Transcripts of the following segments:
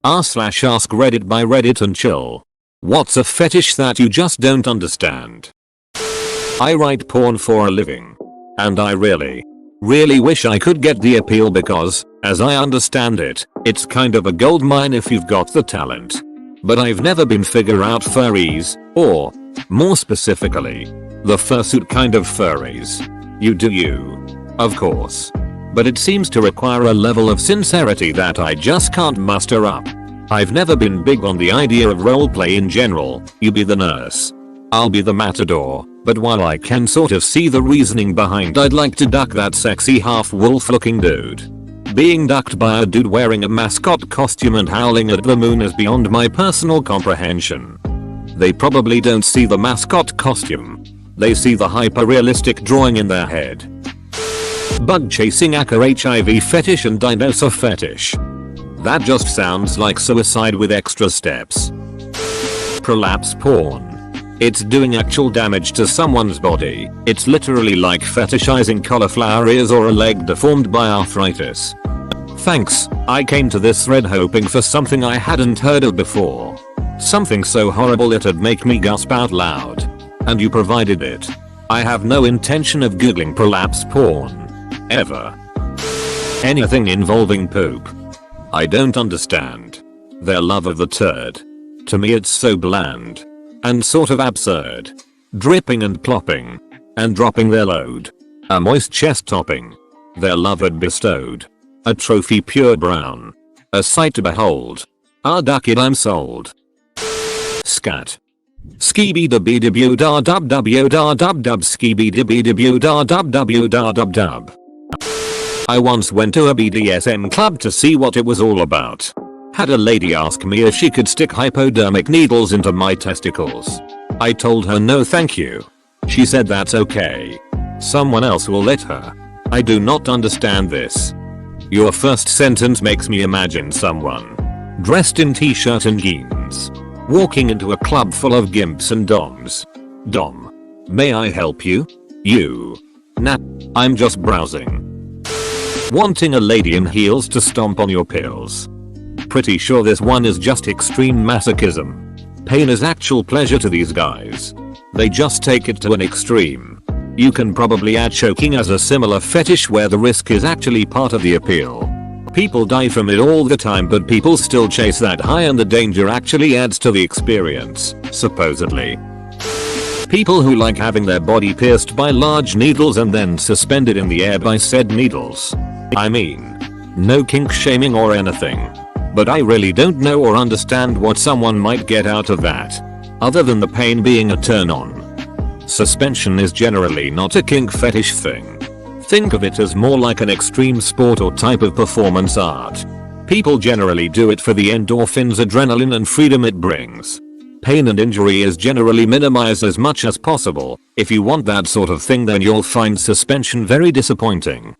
r/AskReddit by Reddit and chill. What's a fetish that you just don't understand? I write porn for a living. And I really wish I could get the appeal because, as I understand it, it's kind of a goldmine if you've got the talent. But I've never been figure out furries, or, more specifically, the fursuit kind of furries. You do you. Of course. But it seems to require a level of sincerity that I just can't muster up. I've never been big on the idea of roleplay in general. You be the nurse, I'll be the matador, but while I can sort of see the reasoning behind I'd like to duck that sexy half-wolf looking dude. Being ducked by a dude wearing a mascot costume and howling at the moon is beyond my personal comprehension. They probably don't see the mascot costume. They see the hyper-realistic drawing in their head. Bug chasing, acre HIV fetish and dinosaur fetish. That just sounds like suicide with extra steps. Prolapse porn. It's doing actual damage to someone's body. It's literally like fetishizing cauliflower ears or a leg deformed by arthritis. Thanks, I came to this thread hoping for something I hadn't heard of before. Something so horrible it'd make me gasp out loud. And you provided it. I have no intention of googling prolapse porn. Ever. Anything involving poop. I don't understand. Their love of the turd. To me it's so bland. And sort of absurd. Dripping and plopping. And dropping their load. A moist chest topping. Their lover bestowed. A trophy pure brown. A sight to behold. Ah, duck it, I'm sold. Scat. Skibby dubby dubby da dub dub yo da dub dub skibby dubby dubby da dub dub yo da dub dub. I once went to a BDSM club to see what it was all about. Had a lady ask me if she could stick hypodermic needles into my testicles. I told her no thank you. She said that's okay. Someone else will let her. I do not understand this. Your first sentence makes me imagine someone dressed in t-shirt and jeans walking into a club full of gimps and doms. Dom. May I help you? You. Nah, I'm just browsing. Wanting a lady in heels to stomp on your pills. Pretty sure this one is just extreme masochism. Pain is actual pleasure to these guys. They just take it to an extreme. You can probably add choking as a similar fetish where the risk is actually part of the appeal. People die from it all the time but people still chase that high and the danger actually adds to the experience, supposedly. People who like having their body pierced by large needles and then suspended in the air by said needles. I mean, no kink shaming or anything. But I really don't know or understand what someone might get out of that. Other than the pain being a turn on. Suspension is generally not a kink fetish thing. Think of it as more like an extreme sport or type of performance art. People generally do it for the endorphins, adrenaline and freedom it brings. Pain and injury is generally minimized as much as possible. If you want that sort of thing then you'll find suspension very disappointing.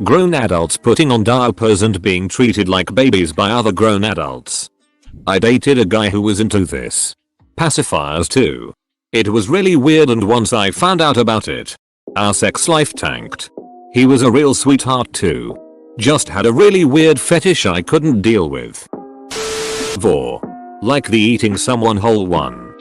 Grown adults putting on diapers and being treated like babies by other grown adults. I dated a guy who was into this. Pacifiers too. It was really weird and once I found out about it, our sex life tanked. He was a real sweetheart too. Just had a really weird fetish I couldn't deal with. Vor. Like the eating someone whole one.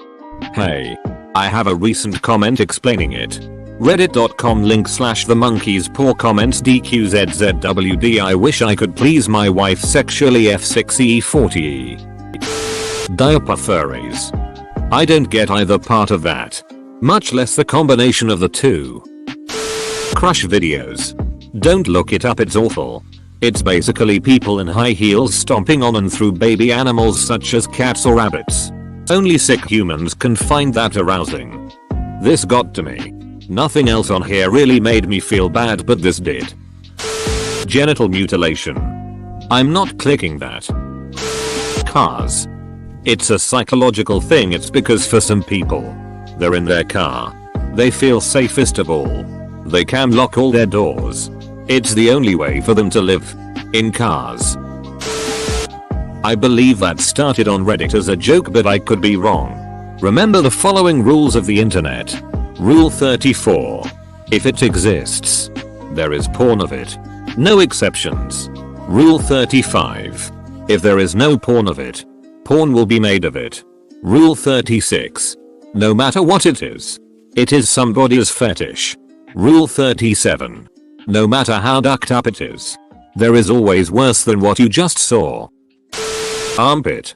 Hey. I have a recent comment explaining it. Reddit.com /the monkeys poor comments DQZZWD. I wish I could please my wife sexually F6E40E. Diaper furries. I don't get either part of that. Much less the combination of the two. Crush videos. Don't look it up, it's awful. It's basically people in high heels stomping on and through baby animals such as cats or rabbits. Only sick humans can find that arousing. This got to me. Nothing else on here really made me feel bad but this did. Genital mutilation. I'm not clicking that. Cars. It's a psychological thing. It's because for some people, they're in their car. They feel safest of all. They can lock all their doors. It's the only way for them to live. In cars. I believe that started on Reddit as a joke but I could be wrong. Remember the following rules of the internet. Rule 34. If it exists, there is porn of it. No exceptions. Rule 35. If there is no porn of it, porn will be made of it. Rule 36. No matter what it is somebody's fetish. Rule 37. No matter how ducked up it is, there is always worse than what you just saw. Armpit.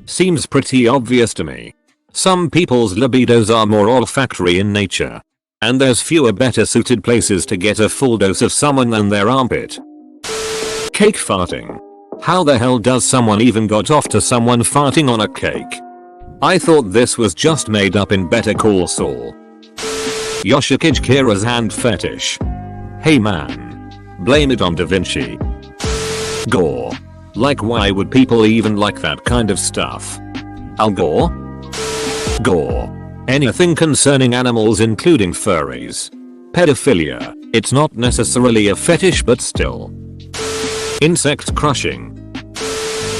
Seems pretty obvious to me. Some people's libidos are more olfactory in nature, and there's fewer better suited places to get a full dose of someone than their armpit. Cake farting. How the hell does someone even got off to someone farting on a cake? I thought this was just made up in Better Call Saul. Yoshikage Kira's hand fetish. Hey man. Blame it on Da Vinci. Gore. Like why would people even like that kind of stuff? Al Gore? Gore. Anything concerning animals including furries. Pedophilia. It's not necessarily a fetish but still. Insect crushing.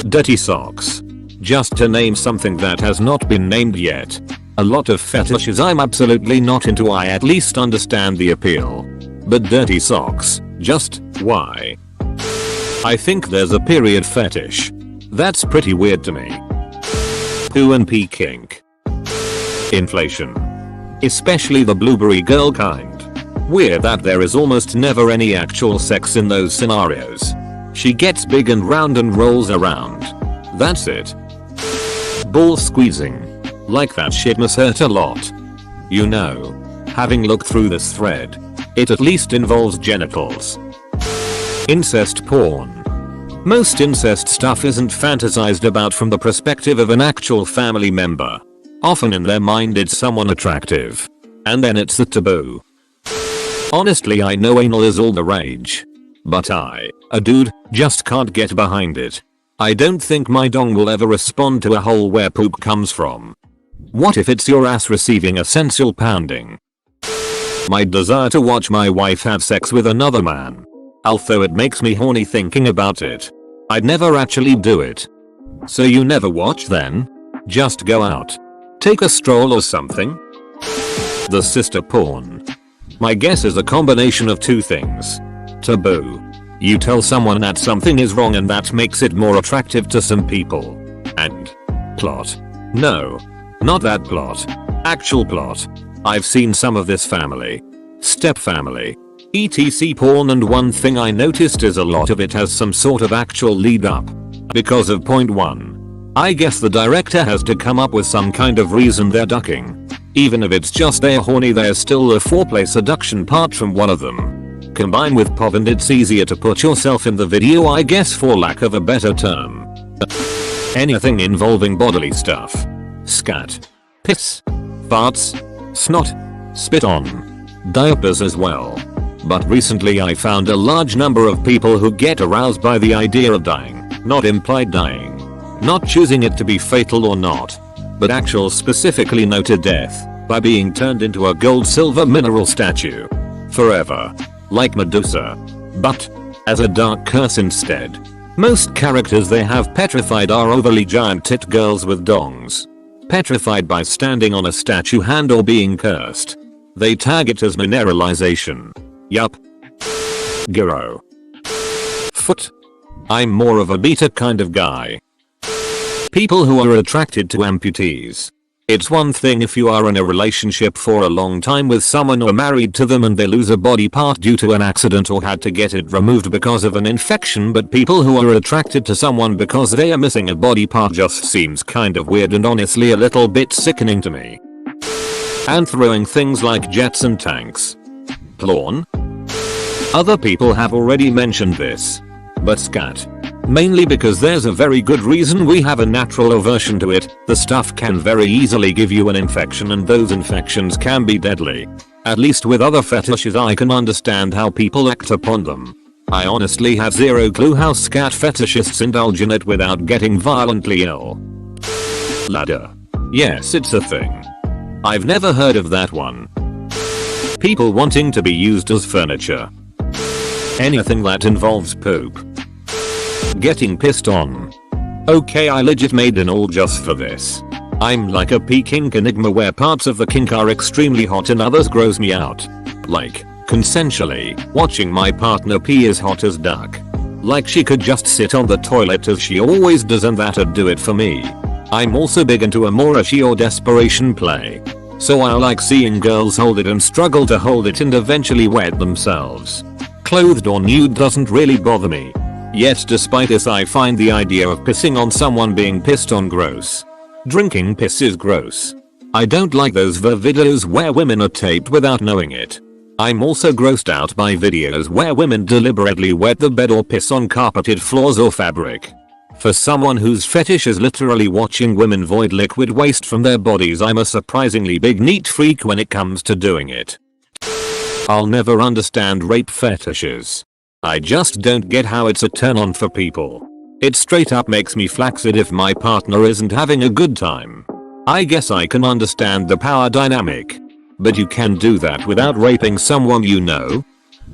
Dirty socks. Just to name something that has not been named yet. A lot of fetishes I'm absolutely not into. I at least understand the appeal. But dirty socks, just why? I think there's a period fetish. That's pretty weird to me. Poo and pee kink. Inflation. Especially the blueberry girl kind. Weird that there is almost never any actual sex in those scenarios. She gets big and round and rolls around. That's it. Ball squeezing. Like that shit must hurt a lot. You know, having looked through this thread, it at least involves genitals. Incest porn. Most incest stuff isn't fantasized about from the perspective of an actual family member. Often in their mind it's someone attractive. And then it's a taboo. Honestly, I know anal is all the rage. But I, a dude, just can't get behind it. I don't think my dong will ever respond to a hole where poop comes from. What if it's your ass receiving a sensual pounding? My desire to watch my wife have sex with another man. Although it makes me horny thinking about it. I'd never actually do it. So you never watch then? Just go out. Take a stroll or something? The sister porn. My guess is a combination of two things. Taboo. You tell someone that something is wrong and that makes it more attractive to some people. And plot. No. Not that plot. Actual plot. I've seen some of this family. Step family. etc porn, and one thing I noticed is a lot of it has some sort of actual lead up. Because of point 1. I guess the director has to come up with some kind of reason they're ducking. Even if it's just they're horny, there's still a foreplay seduction part from one of them. Combine with POV and it's easier to put yourself in the video, I guess, for lack of a better term. Anything involving bodily stuff. Scat. Piss. Farts. Snot. Spit on. Diapers as well. But recently I found a large number of people who get aroused by the idea of dying, not implied dying. Not choosing it to be fatal or not, but actual specifically noted death, by being turned into a gold silver mineral statue. Forever. Like Medusa. But, as a dark curse instead. Most characters they have petrified are overly giant tit girls with dongs. Petrified by standing on a statue hand or being cursed. They tag it as mineralization. Yup. Gyro. Foot. I'm more of a beta kind of guy. People who are attracted to amputees. It's one thing if you are in a relationship for a long time with someone or married to them and they lose a body part due to an accident or had to get it removed because of an infection, but people who are attracted to someone because they are missing a body part just seems kind of weird and honestly a little bit sickening to me. And throwing things like jets and tanks. Porn? Other people have already mentioned this. But scat. Mainly because there's a very good reason we have a natural aversion to it. The stuff can very easily give you an infection and those infections can be deadly. At least with other fetishes I can understand how people act upon them. I honestly have zero clue how scat fetishists indulge in it without getting violently ill. Ladder. Yes, it's a thing. I've never heard of that one. People wanting to be used as furniture. Anything that involves poop. Getting pissed on. Okay, I legit made an all just for this. I'm like a kink enigma where parts of the kink are extremely hot and others gross me out. Like, consensually, watching my partner pee is hot as duck. Like she could just sit on the toilet as she always does and that'd do it for me. I'm also big into amourashi or desperation play. So I like seeing girls hold it and struggle to hold it and eventually wet themselves. Clothed or nude doesn't really bother me. Yet despite this I find the idea of pissing on someone being pissed on gross. Drinking piss is gross. I don't like those videos where women are taped without knowing it. I'm also grossed out by videos where women deliberately wet the bed or piss on carpeted floors or fabric. For someone whose fetish is literally watching women void liquid waste from their bodies, I'm a surprisingly big neat freak when it comes to doing it. I'll never understand rape fetishes. I just don't get how it's a turn on for people. It straight up makes me flaccid if my partner isn't having a good time. I guess I can understand the power dynamic. But you can do that without raping someone you know?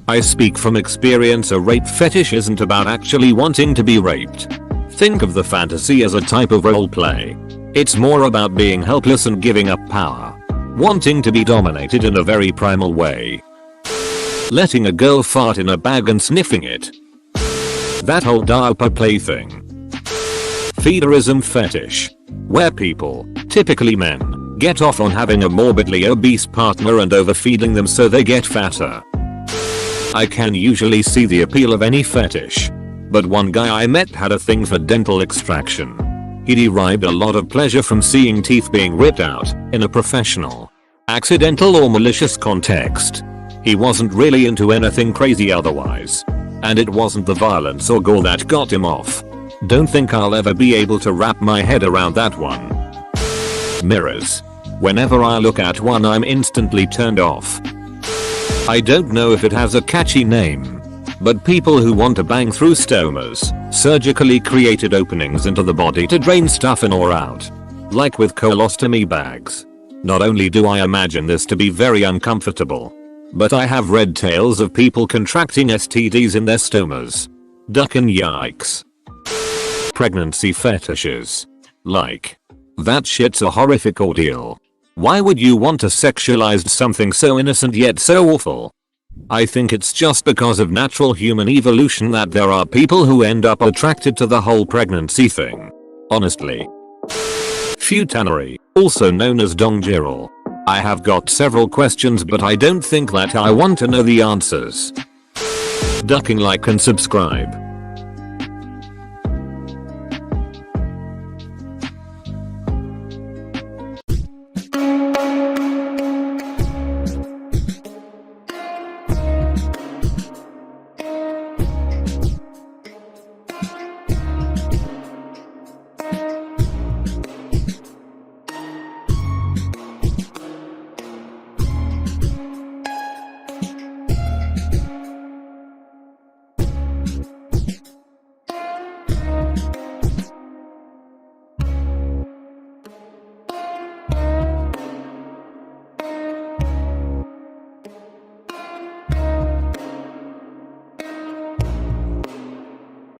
I speak from experience, a rape fetish isn't about actually wanting to be raped. Think of the fantasy as a type of roleplay. It's more about being helpless and giving up power. Wanting to be dominated in a very primal way. Letting a girl fart in a bag and sniffing it. That whole diaper play thing. Feederism fetish. Where people, typically men, get off on having a morbidly obese partner and overfeeding them so they get fatter. I can usually see the appeal of any fetish. But one guy I met had a thing for dental extraction. He derived a lot of pleasure from seeing teeth being ripped out, in a professional, accidental or malicious context. He wasn't really into anything crazy otherwise. And it wasn't the violence or gore that got him off. Don't think I'll ever be able to wrap my head around that one. Mirrors. Whenever I look at one I'm instantly turned off. I don't know if it has a catchy name, but people who want to bang through stomas, surgically created openings into the body to drain stuff in or out. Like with colostomy bags. Not only do I imagine this to be very uncomfortable, but I have read tales of people contracting STDs in their stomas. Duck and yikes. Pregnancy fetishes. Like. That shit's a horrific ordeal. Why would you want to sexualize something so innocent yet so awful? I think it's just because of natural human evolution that there are people who end up attracted to the whole pregnancy thing. Honestly. Futanary, also known as dongjiro. I have got several questions but I don't think that I want to know the answers. Ducking, like and subscribe.